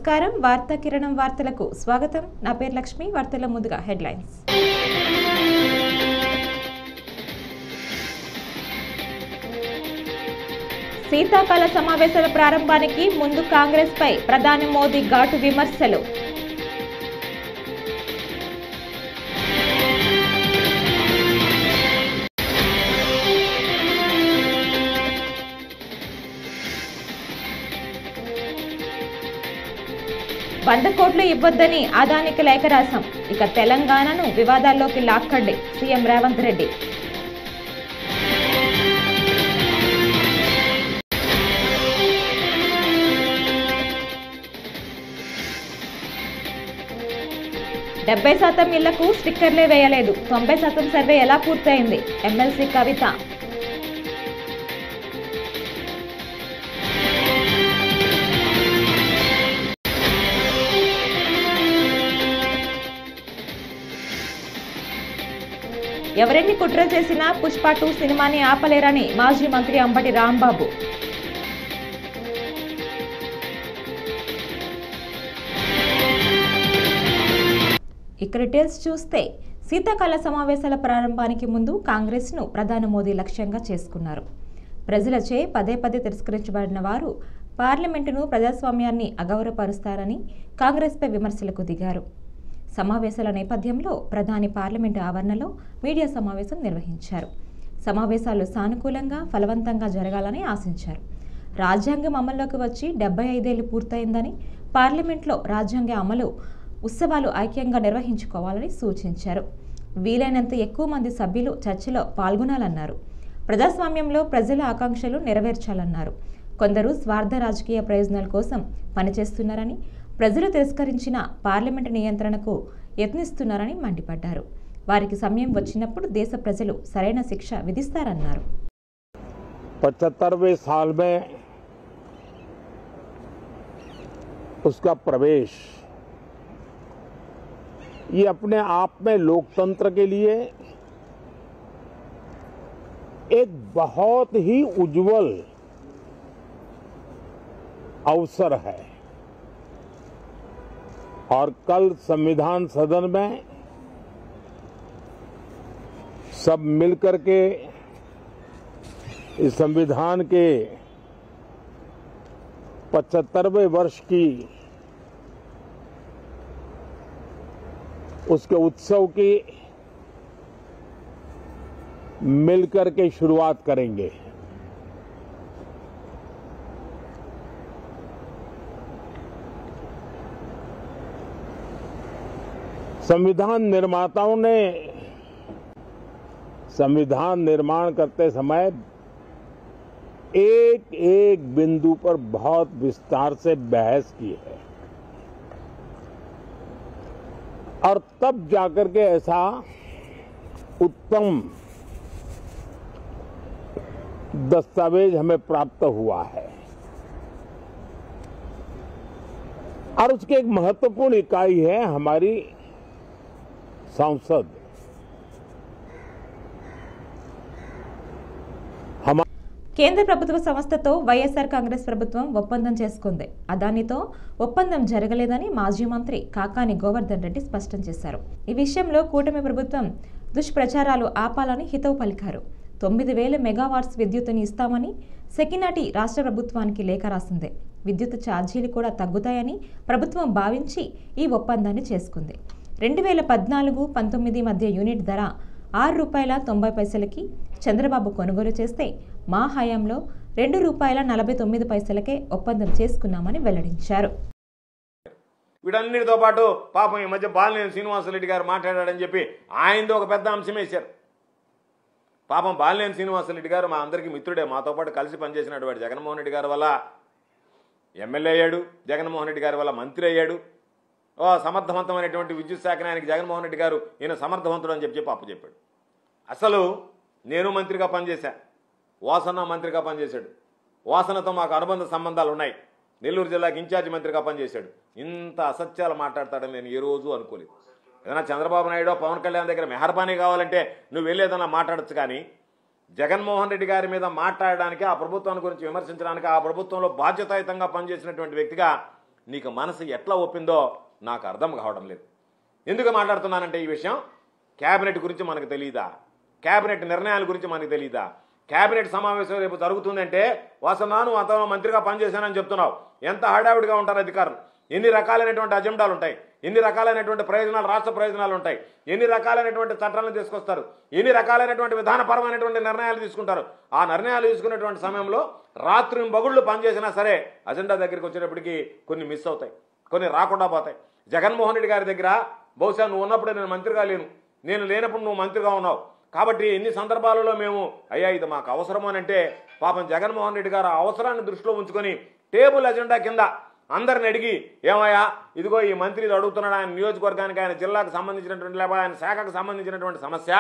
నమస్కారం వార్తా కిరణం వార్తలకు స్వాగతం నా పేరు లక్ష్మి వార్తల ముందుగా హెడ్లైన్స్ శీతాకాల సమావేశాల ప్రారంభానికి ముందు కాంగ్రెస్ పై ప్రధాని మోదీ ఘాటు విమర్శలు వంద కోట్లు ఇవ్వొద్దని అదానికి లేఖ రాశాం ఇక తెలంగాణను వివాదాల్లోకి లాక్కండి సీఎం రేవంత్ రెడ్డి డెబ్బై శాతం ఇళ్లకు స్టిక్కర్లే వేయలేదు 90% సర్వే ఎలా పూర్తయింది ఎమ్మెల్సీ కవిత ఎవరెన్ని కుట్ర చేసినా పుష్ప 2 సినిమాని ఆపలేరని మాజీ మంత్రి అంబటి రాంబాబు ఇక డీటెయిల్స్ చూస్తే శీతాకాల సమావేశాల ప్రారంభానికి ముందు కాంగ్రెస్ను ప్రధాని మోదీ లక్ష్యంగా చేసుకున్నారు. ప్రజలచే పదే పదే తిరస్కరించబడిన వారు పార్లమెంటును ప్రజాస్వామ్యాన్ని అగౌరవపరుస్తారని కాంగ్రెస్పై విమర్శలకు దిగారు. సమావేశాల నేపథ్యంలో ప్రధాని పార్లమెంటు ఆవరణలో మీడియా సమావేశం నిర్వహించారు. సమావేశాలు సానుకూలంగా ఫలవంతంగా జరగాలని ఆశించారు. రాజ్యాంగం అమల్లోకి వచ్చి 75 ఏళ్లు పూర్తయిందని పార్లమెంట్లో రాజ్యాంగ అమలు ఉత్సవాలు ఐక్యంగా నిర్వహించుకోవాలని సూచించారు. వీలైనంత ఎక్కువ మంది సభ్యులు చర్చలో పాల్గొనాలన్నారు. ప్రజాస్వామ్యంలో ప్రజల ఆకాంక్షలు నెరవేర్చాలన్నారు. కొందరు స్వార్థ రాజకీయ ప్రయోజనాల కోసం పనిచేస్తున్నారని ప్రజలు తిరస్కరించిన పార్లమెంటు నియంత్రణకు యత్నిస్తున్నారని మండిపడ్డారు. వారికి సమయం వచ్చినప్పుడు దేశ ప్రజలు సరైన శిక్ష విధిస్తారన్నారు. 75वें साल में उसका प्रवेश ये अपने आप में लोकतंत्र के लिए एक बहुत ही उज्जवल अवसर है और कल संविधान सदन में सब मिलकर के इस संविधान के 75वें वर्ष की उसके उत्सव की मिलकर के शुरुआत करेंगे. संविधान निर्माताओं ने संविधान निर्माण करते समय एक एक बिंदु पर बहुत विस्तार से बहस की है और तब जाकर के ऐसा उत्तम दस्तावेज हमें प्राप्त हुआ है. और उसकी एक महत्वपूर्ण इकाई है हमारी संसद. కేంద్ర ప్రభుత్వ సంస్థతో వైఎస్ఆర్ కాంగ్రెస్ ప్రభుత్వం ఒప్పందం చేసుకుంది. అదానితో ఒప్పందం జరగలేదని మాజీ మంత్రి కాకాని గోవర్ధన్ రెడ్డి స్పష్టం చేశారు. ఈ విషయంలో కూటమి ప్రభుత్వం దుష్ప్రచారాలు ఆపాలని హితవు పలికారు. 9000 మెగావాట్స్ విద్యుత్తుని ఇస్తామని సెకినాటి రాష్ట్ర ప్రభుత్వానికి లేఖ రాసింది. విద్యుత్ ఛార్జీలు కూడా తగ్గుతాయని ప్రభుత్వం భావించి ఈ ఒప్పందాన్ని చేసుకుంది. 2014-19 మధ్య యూనిట్ ధర ₹6.90కి చంద్రబాబు కొనుగోలు చేస్తే మా హయాంలో ₹2.49కే ఒప్పందం చేసుకున్నామని వెల్లడించారు. వీటన్నిటితో పాటు పాపం ఈ మధ్య బాలినేని శ్రీనివాసరెడ్డి గారు మాట్లాడాడని చెప్పి ఆయనతో ఒక పెద్ద అంశం వేశారు. పాపం బాలినేని శ్రీనివాసరెడ్డి గారు మా అందరికీ మిత్రుడే, మాతో పాటు కలిసి పనిచేసినటువంటి జగన్మోహన్ రెడ్డి గారి వల్ల ఎమ్మెల్యే అయ్యాడు, జగన్మోహన్ రెడ్డి గారి వల్ల మంత్రి అయ్యాడు. సమర్థవంతమైనటువంటి విద్యుత్ శాఖ ఆయనకి జగన్మోహన్ రెడ్డి గారు ఈయన సమర్థవంతుడు అని చెప్పి అప్పచెప్పాడు. అసలు నేను మంత్రిగా పనిచేశా, వాసన మంత్రిగా పనిచేశాడు, వాసనతో మాకు అనుబంధ సంబంధాలు ఉన్నాయి, నెల్లూరు జిల్లాకి ఇన్ఛార్జి మంత్రిగా పనిచేశాడు. ఇంత అసత్యాలు మాట్లాడతాడని నేను ఏ రోజు అనుకోలేదు. ఏదైనా చంద్రబాబు నాయుడు పవన్ కళ్యాణ్ దగ్గర మెహర్బానీ కావాలంటే నువ్వు వెళ్ళేదన్నా మాట్లాడచ్చు, కానీ జగన్మోహన్ రెడ్డి గారి మీద మాట్లాడడానికి, ఆ ప్రభుత్వాన్ని గురించి విమర్శించడానికి, ఆ ప్రభుత్వంలో బాధ్యతాయుతంగా పనిచేసినటువంటి వ్యక్తిగా నీకు మనసు ఎట్లా ఒప్పిందో నాకు అర్థం కావడం లేదు. ఎందుకు మాట్లాడుతున్నానంటే ఈ విషయం, క్యాబినెట్ గురించి మనకు తెలియదా, క్యాబినెట్ నిర్ణయాల గురించి మనకు తెలియదా, క్యాబినెట్ సమావేశం రేపు జరుగుతుందంటే వస్తున్నాను అంతలో మంత్రిగా పనిచేశానని చెప్తున్నావు. ఎంత హడావిడిగా ఉంటారు అధికారులు, ఎన్ని రకాలైనటువంటి అజెండాలు ఉంటాయి, ఎన్ని రకాలైనటువంటి ప్రయోజనాలు, రాష్ట్ర ప్రయోజనాలు ఉంటాయి, ఎన్ని రకాలైనటువంటి చట్టాలను తీసుకొస్తారు, ఎన్ని రకాలైనటువంటి విధానపరమైనటువంటి నిర్ణయాలు తీసుకుంటారు. ఆ నిర్ణయాలు తీసుకునేటువంటి సమయంలో రాత్రి బగుళ్ళు పనిచేసినా సరే అజెండా దగ్గరికి వచ్చేటప్పటికి కొన్ని మిస్ అవుతాయి, కొన్ని రాకుండా పోతాయి. జగన్మోహన్ రెడ్డి గారి దగ్గర బహుశా నువ్వు ఉన్నప్పుడే నేను మంత్రిగా లేను, నేను లేనప్పుడు నువ్వు మంత్రిగా ఉన్నావు కాబట్టి ఎన్ని సందర్భాలలో మేము అయ్యా ఇది మాకు అవసరం అని అంటే పాపం జగన్మోహన్ రెడ్డి గారు ఆ అవసరాన్ని దృష్టిలో ఉంచుకొని టేబుల్ అజెండా కింద అందరిని అడిగి ఏమయ్యా ఇదిగో ఈ మంత్రి ఇది అడుగుతున్నాడు, ఆయన నియోజకవర్గానికి ఆయన జిల్లాకు సంబంధించినటువంటి లేకపోతే ఆయన శాఖకు సంబంధించినటువంటి సమస్య,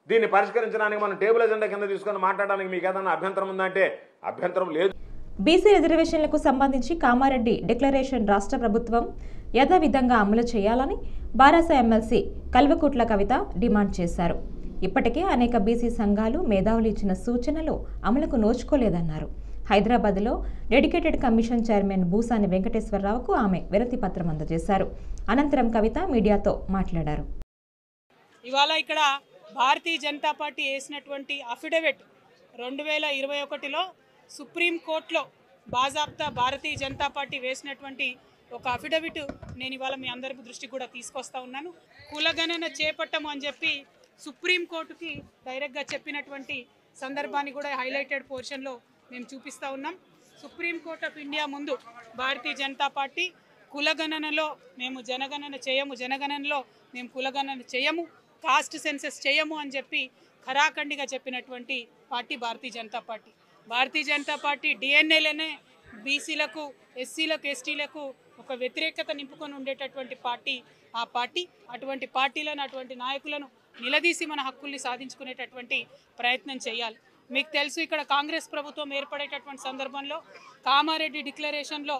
దీన్ని పరిష్కరించడానికి మనం టేబుల్ అజెండా కింద తీసుకొని మాట్లాడడానికి మీకు ఏదైనా అభ్యంతరం ఉందంటే అభ్యంతరం లేదు. బీసీ రిజర్వేషన్లకు సంబంధించి కామారెడ్డి డిక్లరేషన్ రాష్ట్ర ప్రభుత్వం యథావిధంగా అమలు చేయాలని బారాస ఎమ్మెల్సీ కల్వకుట్ల కవిత డిమాండ్ చేశారు. ఇప్పటికే అనేక బీసీ సంఘాలు మేధావులు ఇచ్చిన సూచనలు అమలుకు నోచుకోలేదన్నారు. హైదరాబాద్లో డెడికేటెడ్ కమిషన్ చైర్మన్ భూసాని వెంకటేశ్వరరావుకు ఆమె వినతి పత్రం అందజేశారు. అనంతరం కవిత మీడియాతో మాట్లాడారు. ఇవాళ ఇక్కడ భారతీయ జనతా పార్టీ వేసినటువంటి అఫిడవిట్ 2021లో సుప్రీంకోర్టులో బాజాబ్తా భారతీయ జనతా పార్టీ వేసినటువంటి ఒక అఫిడవిట్ నేను ఇవాళ మీ అందరి దృష్టికి కూడా తీసుకొస్తా ఉన్నాను. కులగణన చేపట్టము అని చెప్పి సుప్రీంకోర్టుకి డైరెక్ట్గా చెప్పినటువంటి సందర్భాన్ని కూడా హైలైటెడ్ పోర్షన్లో మేము చూపిస్తూ ఉన్నాం. సుప్రీంకోర్టు ఆఫ్ ఇండియా ముందు భారతీయ జనతా పార్టీ కులగణనలో మేము జనగణన చేయము, జనగణనలో మేము కులగణన చేయము, కాస్ట్ సెన్సెస్ చేయము అని చెప్పి ఖరాఖండిగా చెప్పినటువంటి party Bharatiya Janata party. Bharatiya Janata party డిఎన్ఏలోనే బీసీలకు, ఎస్సీలకు, ఎస్టీలకు ఒక వ్యతిరేకత నింపుకొని ఉండేటటువంటి పార్టీ ఆ పార్టీ. అటువంటి పార్టీలను, అటువంటి నాయకులను నిలదీసి మన హక్కుల్ని సాధించుకునేటటువంటి ప్రయత్నం చేయాలి. మీకు తెలుసు ఇక్కడ కాంగ్రెస్ ప్రభుత్వం ఏర్పడేటటువంటి సందర్భంలో కామారెడ్డి డిక్లరేషన్లో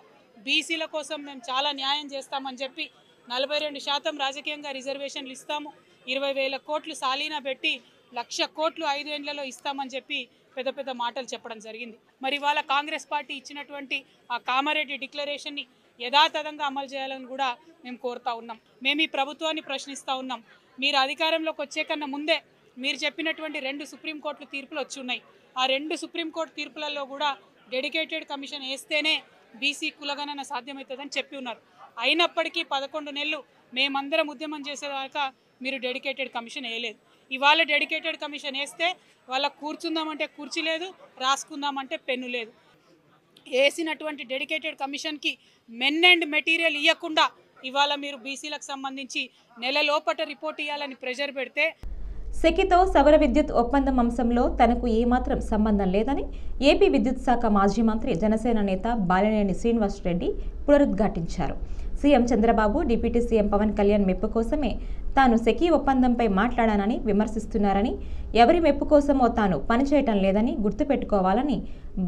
బీసీల కోసం మేము చాలా న్యాయం చేస్తామని చెప్పి 42% రాజకీయంగా రిజర్వేషన్లు ఇస్తాము, 20,000 కోట్లు సాలీనా పెట్టి 1,00,000 కోట్లు 5 ఏళ్లలో ఇస్తామని చెప్పి పెద్ద పెద్ద మాటలు చెప్పడం జరిగింది. మరి ఇవాళ కాంగ్రెస్ పార్టీ ఇచ్చినటువంటి ఆ కామారెడ్డి డిక్లరేషన్ని యథాతథంగా అమలు చేయాలని కూడా మేము కోరుతా ఉన్నాం. మేము ఈ ప్రభుత్వాన్ని ప్రశ్నిస్తూ ఉన్నాం. మీరు అధికారంలోకి వచ్చే కన్నా ముందే మీరు చెప్పినటువంటి 2 సుప్రీంకోర్టు తీర్పులు వచ్చి ఉన్నాయి. ఆ 2 సుప్రీంకోర్టు తీర్పులలో కూడా డెడికేటెడ్ కమిషన్ వేస్తేనే బీసీ కులగణన సాధ్యమవుతుందని చెప్పి ఉన్నారు. అయినప్పటికీ 11 నెలలు మేమందరం ఉద్యమం చేసేదాకా మీరు డెడికేటెడ్ కమిషన్ వేయలేదు. ఇవాళ డెడికేటెడ్ కమిషన్ వేస్తే వాళ్ళ కూర్చుందామంటే కుర్చీ లేదు, రాసుకుందామంటే పెన్ను లేదు. వేసినటువంటి డెడికేటెడ్ కమిషన్కి మెన్ అండ్ మెటీరియల్ ఇవ్వకుండా ఇవాళ మీరు బీసీలకు సంబంధించి నెల లోపట రిపోర్ట్ ఇవ్వాలని ప్రెషర్ పెడితే సెకితో సౌర విద్యుత్ ఒప్పందం అంశంలో తనకు ఏమాత్రం సంబంధం లేదని ఏపీ విద్యుత్ శాఖ మాజీ మంత్రి జనసేన నేత బాలినేని శ్రీనివాస్ రెడ్డి పునరుద్ఘాటించారు. CM Chandrababu, deputy CM Pawan Kalyan మెప్పు కోసమే తాను సెకీ ఒప్పందంపై మాట్లాడానని విమర్శిస్తున్నారని, ఎవరి మెప్పు కోసమో తాను పనిచేయటం లేదని గుర్తుపెట్టుకోవాలని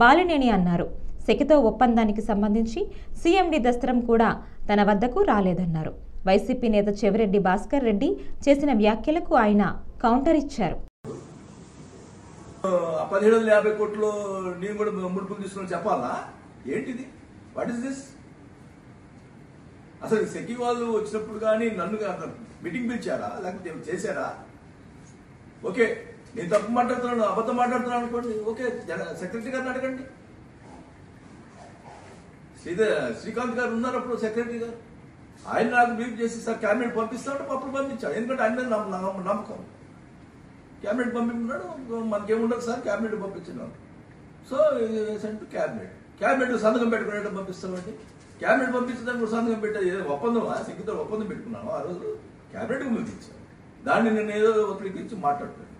బాలినేని అన్నారు. సెకితో ఒప్పందానికి సంబంధించి సీఎండీ దస్త్రం కూడా తన వద్దకు రాలేదన్నారు. వైసీపీ నేత చెవిరెడ్డి భాస్కర్ రెడ్డి చేసిన వ్యాఖ్యలకు ఆయన కౌంటర్ ఇచ్చారు. 1750 కోట్లు నేను కూడా ముడుపులు తీసుకుని చెప్పాలా ఏంటిది? What is this? అసలు సెకి వాళ్ళు వచ్చినప్పుడు కానీ నన్ను మీటింగ్ పిలిచారా లేకపోతే చేశారా? ఓకే, నేను తప్పు మాట్లాడుతున్నాను, అబద్ధం మాట్లాడుతున్నాను అనుకోండి, ఓకే సెక్రటరీ గారిని అడగండి. శ్రీకాంత్ గారు ఉన్నారు అప్పుడు సెక్రటరీ గారు, ఆయన నాకు బ్రీఫ్ చేసి సార్ క్యాబినెట్ పంపిస్తామంటే అప్పుడు పంపించాడు. ఎందుకంటే ఆయన మీద నమ్మకం. క్యాబినెట్ పంపించున్నాడు, మనకేముండదు సార్ క్యాబినెట్ పంపించినాడు. సో సెంట్ క్యాబినెట్ సంతకం పెట్టుకునేట్టు పంపిస్తామండి. క్యాబినెట్ పంపించడానికి కూడా సంతకం పెట్టే ఒప్పందమా? సిగ్గుతో ఒప్పందం పెట్టుకున్నాను ఆ రోజు, క్యాబినెట్ పంపించాను. దాన్ని నేను ఏదో ఒకరికి ఇచ్చి మాట్లాడుతాను.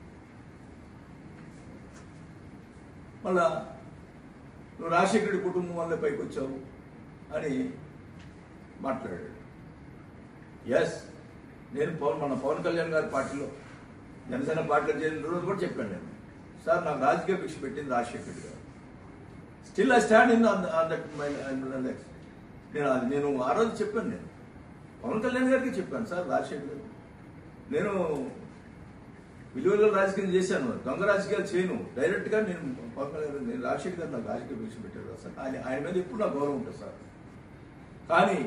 మళ్ళా నువ్వు రాజశేఖరుడి కుటుంబం వల్ల పైకి వచ్చావు అని మాట్లాడాడు. ఎస్, నేను మన పవన్ కళ్యాణ్ గారి పార్టీలో జనసేన పార్టీలో చేరిన రోజు కూడా చెప్పాను నేను, సార్ నాకు రాజకీయ భిక్ష పెట్టింది రాజశేఖర్ గారు. స్టిల్ ఐ స్టాండ్ ఇన్ నేను ఆ రోజు చెప్పాను. నేను పవన్ కళ్యాణ్ గారికి చెప్పాను, సార్ రాజశేఖర్ గారు నేను విలువల రాజకీయం చేశాను, దొంగ రాజకీయాలు చేయను, డైరెక్ట్గా నేను పవన్ కళ్యాణ్ గారు, నేను రాజశేఖర్ గారు నాకు రాజకీయ భిక్ష పెట్టారు సార్. ఆయన మీద ఎప్పుడు నాకు గౌరవం ఉంటుంది సార్. కానీ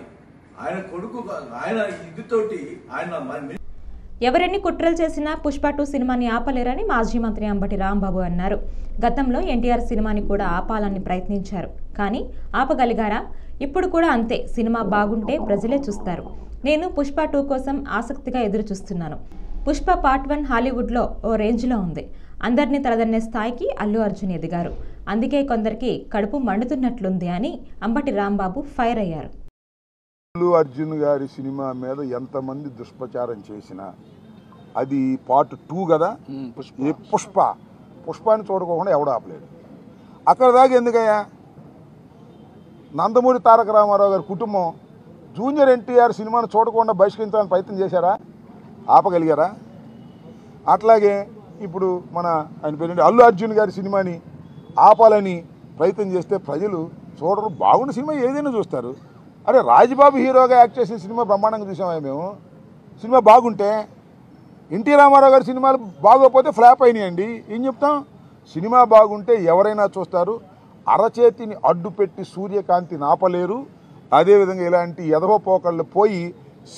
ఆయన కొడుకు ఆయన ఇదితోటి ఆయన ఎవరెన్ని కుట్రలు చేసినా పుష్ప 2 సినిమాని ఆపలేరని మాజీ మంత్రి అంబటి రాంబాబు అన్నారు. గతంలో ఎన్టీఆర్ సినిమాని కూడా ఆపాలని ప్రయత్నించారు, కానీ ఆపగలిగారా? ఇప్పుడు కూడా అంతే. సినిమా బాగుంటే ప్రజలే చూస్తారు. నేను పుష్ప 2 కోసం ఆసక్తిగా ఎదురు చూస్తున్నాను. పుష్ప పార్ట్ 1 హాలీవుడ్లో ఓ రేంజ్లో ఉంది. అందరినీ తలదన్నే స్థాయికి అల్లు అర్జున్ ఎదిగారు. అందుకే కొందరికి కడుపు మండుతున్నట్లుంది అని అంబటి రాంబాబు ఫైర్ అయ్యారు. అల్లు అర్జున్ గారి సినిమా మీద ఎంతమంది దుష్ప్రచారం చేసినా అది పార్ట్ 2 కదా. పుష్పాన్ని చూడకోకుండా ఎవడు ఆపలేడు. అక్కడ దాకా ఎందుకయ్యా? నందమూరి తారక రామారావు గారి కుటుంబం జూనియర్ ఎన్టీఆర్ సినిమాను చూడకుండా బహిష్కరించాలని ప్రయత్నం చేశారా? ఆపగలిగారా? అట్లాగే ఇప్పుడు ఆయన పేరు అల్లు అర్జున్ గారి సినిమాని ఆపాలని ప్రయత్నం చేస్తే ప్రజలు చూడరు. బాగున్న సినిమా ఏదైనా చూస్తారు. అరే రాజబాబు హీరోగా యాక్ట్ చేసిన సినిమా బ్రహ్మాండంగా చూసామా మేము? సినిమా బాగుంటే. ఎన్టీ రామారావు గారి సినిమాలు బాగోకపోతే ఫ్లాప్ అయినాయండి. ఏం చెప్తాం? సినిమా బాగుంటే ఎవరైనా చూస్తారు. అరచేతిని అడ్డుపెట్టి సూర్యకాంతిని ఆపలేరు. అదేవిధంగా ఇలాంటి ఎదవపోకళ్ళు పోయి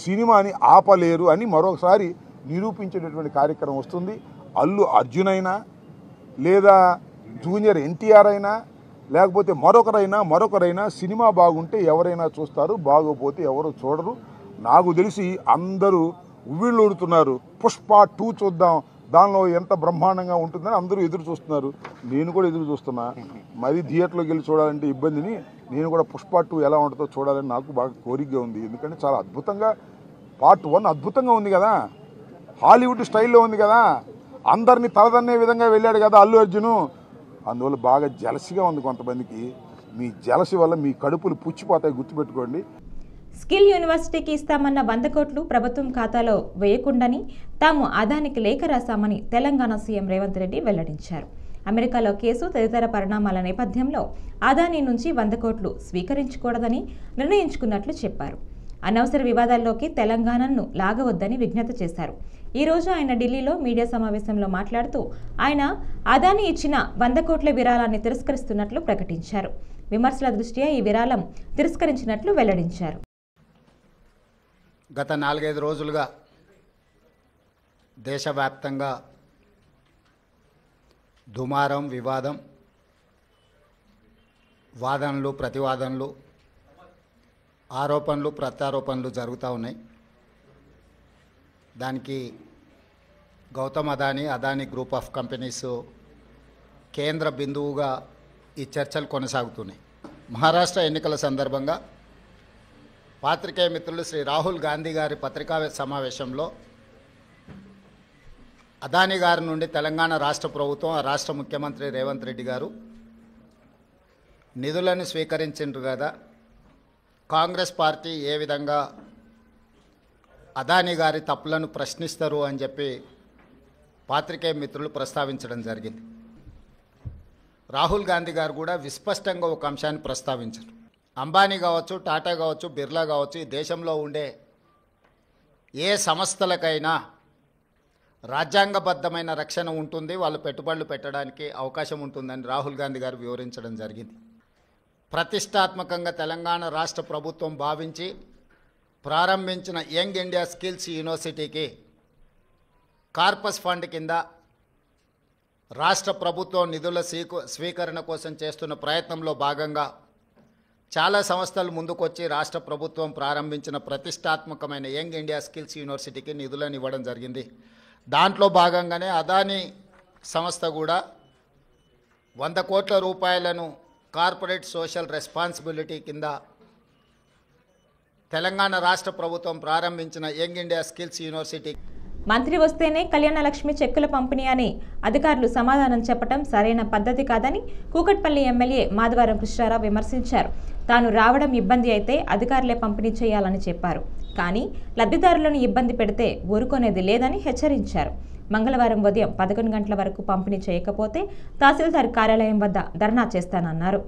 సినిమాని ఆపలేరు అని మరొకసారి నిరూపించేటటువంటి కార్యక్రమం వస్తుంది. అల్లు అర్జున్ అయినా లేదా జూనియర్ ఎన్టీఆర్ అయినా లేకపోతే మరొకరైనా సినిమా బాగుంటే ఎవరైనా చూస్తారు, బాగోపోతే ఎవరు చూడరు. నాకు తెలిసి అందరూ ఉవ్విళ్ళూడుతున్నారు. పుష్ప 2 చూద్దాం, దానిలో ఎంత బ్రహ్మాండంగా ఉంటుందని అందరూ ఎదురు చూస్తున్నారు. నేను కూడా ఎదురు చూస్తున్నా. మరి థియేటర్లోకి వెళ్ళి చూడాలంటే ఇబ్బందిని నేను కూడా పుష్ప 2 ఎలా ఉంటుందో చూడాలని నాకు బాగా కోరికగా ఉంది. ఎందుకంటే చాలా అద్భుతంగా పార్ట్ 1 అద్భుతంగా ఉంది కదా, హాలీవుడ్ స్టైల్లో ఉంది కదా, అందరినీ తలదన్నే విధంగా వెళ్ళాడు కదా అల్లు అర్జును. అందువల్ల బాగా జలసిగా ఉంది కొంతమందికి. మీ జలసి వల్ల మీ కడుపులు పుచ్చిపోతాయి, గుర్తుపెట్టుకోండి. స్కిల్ యూనివర్సిటీకి ఇస్తామన్న 100 కోట్లు ప్రభుత్వం ఖాతాలో వేయకుండాని తాము అదానికి లేఖ రాశామని తెలంగాణ సీఎం రేవంత్ రెడ్డి వెల్లడించారు. అమెరికాలో కేసు తదితర పరిణామాల నేపథ్యంలో అదానీ నుంచి 100 కోట్లు స్వీకరించకూడదని నిర్ణయించుకున్నట్లు చెప్పారు. అనవసర వివాదాల్లోకి తెలంగాణను లాగవద్దని విజ్ఞప్తి చేశారు. ఈ రోజు ఆయన ఢిల్లీలో మీడియా సమావేశంలో మాట్లాడుతూ ఆయన అదానీ ఇచ్చిన 100 కోట్ల విరాళాన్ని తిరస్కరిస్తున్నట్లు ప్రకటించారు. విమర్శల దృష్ట్యా ఈ విరాళం తిరస్కరించినట్లు వెల్లడించారు. గత 4-5 రోజులుగా దేశవ్యాప్తంగా దుమారం, వివాదం, వాదనలు, ప్రతివాదనలు, ఆరోపణలు, ప్రత్యారోపణలు జరుగుతూ ఉన్నాయి. దానికి Gautam Adani group of companies కేంద్ర బిందువుగా ఈ చర్చలు కొనసాగుతున్నాయి. మహారాష్ట్ర ఎన్నికల సందర్భంగా పాత్రికేయ మిత్రులు శ్రీ రాహుల్ గాంధీ గారి పత్రికా సమావేశంలో అదానీ గారి నుండి తెలంగాణ రాష్ట్ర ప్రభుత్వం, ఆ రాష్ట్ర ముఖ్యమంత్రి రేవంత్ రెడ్డి గారు నిధులను స్వీకరించారు కదా, కాంగ్రెస్ పార్టీ ఏ విధంగా అదానీ గారి తప్పులను ప్రశ్నిస్తారు అని చెప్పి పాత్రికేయ మిత్రులు ప్రస్తావించడం జరిగింది. రాహుల్ గాంధీ గారు కూడా విస్పష్టంగా ఒక అంశాన్ని ప్రస్తావించారు. అంబానీ కావచ్చు, టాటా కావచ్చు, బిర్లా కావచ్చు, ఈ దేశంలో ఉండే ఏ సంస్థలకైనా రాజ్యాంగబద్ధమైన రక్షణ ఉంటుంది, వాళ్ళు పెట్టుబడులు పెట్టడానికి అవకాశం ఉంటుందని రాహుల్ గాంధీ గారు వివరించడం జరిగింది. ప్రతిష్టాత్మకంగా తెలంగాణ రాష్ట్ర ప్రభుత్వం భావించి ప్రారంభించిన యంగ్ ఇండియా స్కిల్స్ యూనివర్సిటీకి కార్పస్ ఫండ్ కింద రాష్ట్ర ప్రభుత్వం నిధుల స్వీకరణ కోసం చేస్తున్న ప్రయత్నంలో భాగంగా చాలా సంస్థలు ముందుకొచ్చి రాష్ట్ర ప్రభుత్వం ప్రారంభించిన ప్రతిష్టాత్మకమైన యంగ్ ఇండియా స్కిల్స్ యూనివర్సిటీకి నిధులను ఇవ్వడం జరిగింది. దాంట్లో భాగంగానే అదానీ సంస్థ కూడా 100 కోట్ల రూపాయలను కార్పొరేట్ సోషల్ రెస్పాన్సిబిలిటీ కింద తెలంగాణ రాష్ట్ర ప్రభుత్వం ప్రారంభించిన యంగ్ ఇండియా స్కిల్స్ యూనివర్సిటీ. మంత్రి వస్తేనే కళ్యాణ లక్ష్మి చెక్కుల పంపిణీ అని అధికారులు సమాధానం చెప్పడం సరైన పద్ధతి కాదని కూకట్పల్లి ఎమ్మెల్యే మాధవరం కృష్ణారావు విమర్శించారు. తాను రావడం ఇబ్బంది అయితే అధికారులే పంపిణీ చేయాలని చెప్పారు. కానీ లబ్ధిదారులను ఇబ్బంది పెడితే ఊరుకునేది లేదని హెచ్చరించారు. మంగళవారం ఉదయం 11 గంటల వరకు పంపిణీ చేయకపోతే తహసీల్దార్ కార్యాలయం వద్ద ధర్నా చేస్తానన్నారు.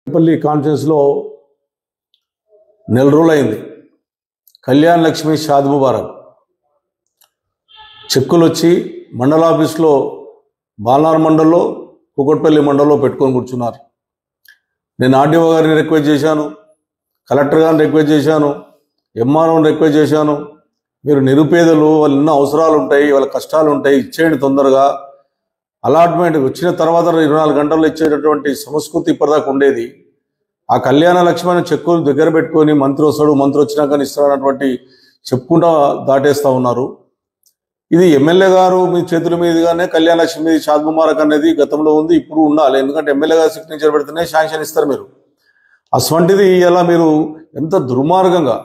కూకట్పల్లి కాన్ఫరెన్స్లో నెల రోజులైంది. కళ్యాణ లక్ష్మి షాద్ ముబారక్ చెక్కులు వచ్చి మండలాఫీస్లో బాలనార్ మండల్లో, కూకట్పల్లి మండల్లో పెట్టుకొని కూర్చున్నారు. నేను ఆర్డీఓ గారిని రిక్వెస్ట్ చేశాను, కలెక్టర్ గారిని రిక్వెస్ట్ చేశాను, ఎంఆర్ఓని రిక్వెస్ట్ చేశాను. మీరు నిరుపేదలు, వాళ్ళు ఎన్నో అవసరాలు ఉంటాయి, వాళ్ళ కష్టాలు ఉంటాయి, ఇచ్చేయండి తొందరగా. అలాట్మెంట్ వచ్చిన తర్వాత 24 గంటల్లో ఇచ్చేటటువంటి సంస్కృతి ఇప్పటిదాకా ఉండేది. ఆ కళ్యాణ లక్ష్మి చెక్కులు దగ్గర పెట్టుకొని మంత్రి వస్తాడు, మంత్రి వచ్చినాక ఇస్తాడన్నటువంటి చెప్పుకుంటా దాటేస్తూ ఉన్నారు. ఇది ఎమ్మెల్యే గారు మీ చేతుల మీదుగానే కళ్యాణ లక్ష్మి షాద్ ముబారక్ అనేది గతంలో ఉంది, ఇప్పుడు ఉండాలి. ఎందుకంటే ఎమ్మెల్యే గారు సిగ్నేచర్ పెడితేనే శాంక్షన్ ఇస్తారు మీరు. అటువంటిది ఇలా మీరు ఎంత దుర్మార్గంగా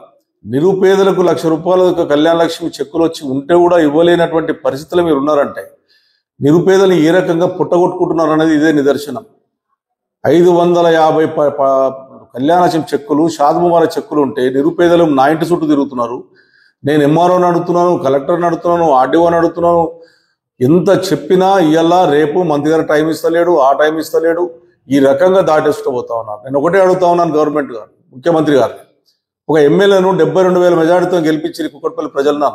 నిరుపేదలకు ₹1,00,000 కళ్యాణ లక్ష్మి చెక్కులు వచ్చి ఉంటే కూడా ఇవ్వలేనటువంటి పరిస్థితులు మీరు ఉన్నారంటే నిరుపేదలు ఏ రకంగా పుట్టగొట్టుకుంటున్నారు అనేది ఇదే నిదర్శనం. 550 కళ్యాణ లక్ష్మి చెక్కులు, షాద్ ముబారక్ చెక్కులు ఉంటే నిరుపేదలు నా ఇంటి చుట్టూ తిరుగుతున్నారు. నేను ఎంఆర్ఓని అడుగుతున్నాను, కలెక్టర్ని అడుగుతున్నాను, ఆర్డీఓని అడుగుతున్నాను. ఎంత చెప్పినా ఇవాళ రేపు మంత్రి గారు టైం ఇస్తలేడు, ఆ టైం ఇస్తలేడు. ఈ రకంగా దాటేస్తూ పోతా ఉన్నారు. నేను ఒకటే అడుగుతా ఉన్నాను గవర్నమెంట్ గారు, ముఖ్యమంత్రి గారు, ఒక ఎమ్మెల్యేను 72,000 మెజార్టీతో గెలిపించి కుక్కట్పల్లి ప్రజలను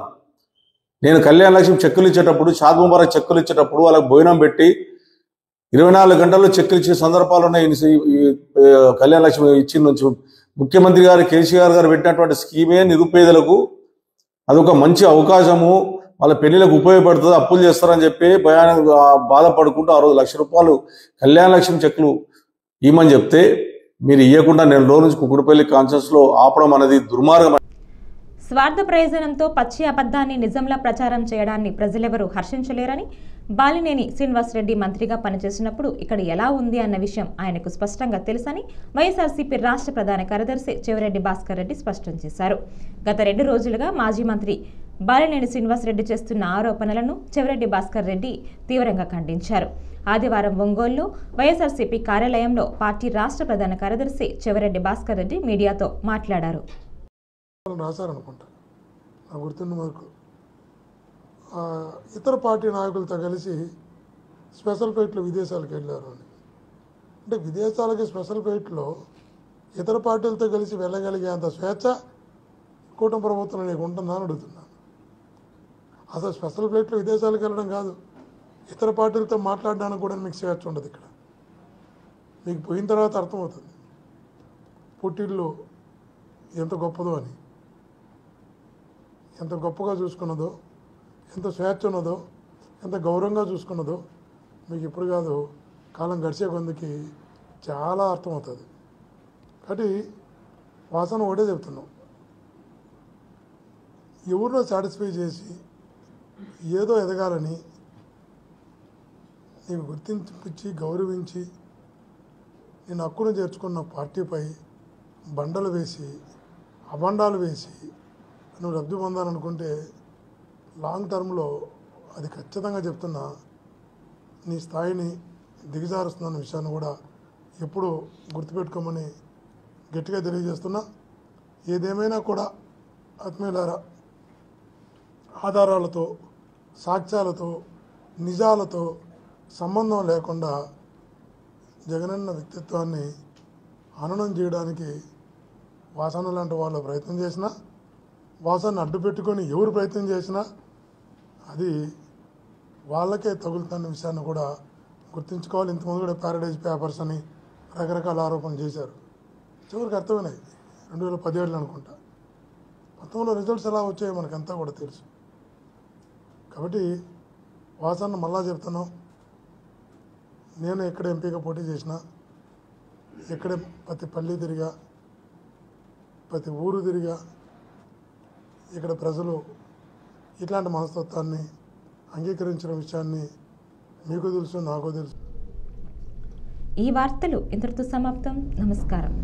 నేను కళ్యాణ లక్ష్మి చెక్కులు ఇచ్చేటప్పుడు, షాద్ ముబారక్ చెక్కులు ఇచ్చేటప్పుడు వాళ్ళకి భోజనం పెట్టి 24 గంటల్లో చెక్కులు ఇచ్చే సందర్భాలు ఉన్నాయి. కళ్యాణ లక్ష్మి ఇచ్చిన నుంచి ముఖ్యమంత్రి గారు కేసీఆర్ గారు పెట్టినటువంటి స్కీమే నిరుపేదలకు అదొక మంచి అవకాశము, వాళ్ళ పెళ్లిలకు ఉపయోగపడుతుంది, అప్పులు చేస్తారని చెప్పి బాధపడుకుంటూ ఆ రోజు ₹1,00,000 కళ్యాణ లక్ష్మి చెక్కులు ఇవ్వమని చెప్తే మీరు ఇవ్వకుండా నెల రోజుల నుంచి కుక్కడపల్లి కాన్ఫరెన్స్లో ఆపడం అనేది దుర్మార్గం. స్వార్థ ప్రయోజనంతో పచ్చి అబద్ధాన్ని నిజంలా ప్రచారం చేయడాన్ని ప్రజలెవరూ హర్షించలేరని బాలినేని శ్రీనివాసరెడ్డి మంత్రిగా పనిచేసినప్పుడు ఇక్కడ ఎలా ఉంది అన్న విషయం ఆయనకు స్పష్టంగా తెలుసని వైఎస్ఆర్సీపీ రాష్ట్ర ప్రధాన కార్యదర్శి చెవిరెడ్డి భాస్కర్ రెడ్డి స్పష్టం చేశారు. గత 2 రోజులుగా మాజీ మంత్రి బాలినేని శ్రీనివాసరెడ్డి చేస్తున్న ఆరోపణలను చెవిరెడ్డి భాస్కర్ రెడ్డి తీవ్రంగా ఖండించారు. ఆదివారం ఒంగోలులో వైఎస్ఆర్సీపీ కార్యాలయంలో పార్టీ రాష్ట్ర ప్రధాన కార్యదర్శి చెవిరెడ్డి భాస్కర్ రెడ్డి మీడియాతో మాట్లాడారు. రాశారనుకుంటా నాకు గుర్తున్న వరకు ఇతర పార్టీ నాయకులతో కలిసి స్పెషల్ ఫ్లైట్లో విదేశాలకు వెళ్ళారు అని. అంటే విదేశాలకి స్పెషల్ ఫ్లైట్లో ఇతర పార్టీలతో కలిసి వెళ్ళగలిగే అంత స్వేచ్ఛ కూటమి ప్రభుత్వం నీకు ఉంటుందా అని అడుగుతున్నాను. అసలు స్పెషల్ ఫ్లైట్లో విదేశాలకు వెళ్ళడం కాదు, ఇతర పార్టీలతో మాట్లాడడానికి కూడా మీకు స్వేచ్ఛ ఉండదు. ఇక్కడ మీకు పోయిన తర్వాత అర్థమవుతుంది పుట్టిల్లు ఎంత గొప్పదో అని, ఎంత గొప్పగా చూసుకున్నదో, ఎంత స్వేచ్ఛ ఉన్నదో, ఎంత గౌరవంగా చూసుకున్నదో మీకు ఇప్పుడు కాదు, కాలం గడిచే కొందికి చాలా అర్థమవుతుంది. కాబట్టి వాసన ఒకటే చెప్తున్నాం, ఎవరినో సాటిస్ఫై చేసి ఏదో ఎదగాలని నీకు గుర్తించి గౌరవించి నేను హక్కును చేర్చుకున్న పార్టీపై బండలు వేసి అబండాలు వేసి నువ్వు లబ్ధి పొందాలనుకుంటే లాంగ్ టర్మ్లో అది ఖచ్చితంగా చెప్తున్నా నీ స్థాయిని దిగజారుస్తున్న విషయాన్ని కూడా ఎప్పుడు గుర్తుపెట్టుకోమని గట్టిగా తెలియజేస్తున్నా. ఏదేమైనా కూడా ఆత్మీయులారా, ఆధారాలతో, సాక్ష్యాలతో, నిజాలతో సంబంధం లేకుండా జగనన్న వ్యక్తిత్వాన్ని హననం చేయడానికి వాసన లాంటి వాళ్ళు ప్రయత్నం చేసినా, వాసనను అడ్డు పెట్టుకొని ఎవరు ప్రయత్నం చేసినా అది వాళ్ళకే తగులుతున్న విషయాన్ని కూడా గుర్తుంచుకోవాలి. ఇంతకుముందు కూడా ప్యారడైజ్ పేపర్స్ అని రకరకాల ఆరోపణలు చేశారు. చివరికి అర్థమైనాయి 2017 అనుకుంటా. 19లో రిజల్ట్స్ ఎలా వచ్చాయో మనకంతా కూడా తెలుసు. కాబట్టి వాసన మళ్ళా చెప్తున్నాం, నేను ఎక్కడ ఎంపీగా పోటీ చేసినా, ఎక్కడ ప్రతి పల్లి తిరిగా, ప్రతి ఊరు తిరిగా, ఇక్కడ ప్రజలు ఇట్లాంటి మనస్తత్వాన్ని అంగీకరించిన విషయాన్ని మీకు తెలుసు, నాకు తెలుసు. ఈ వార్తలు ఇంతటితో సమాప్తం. నమస్కారం.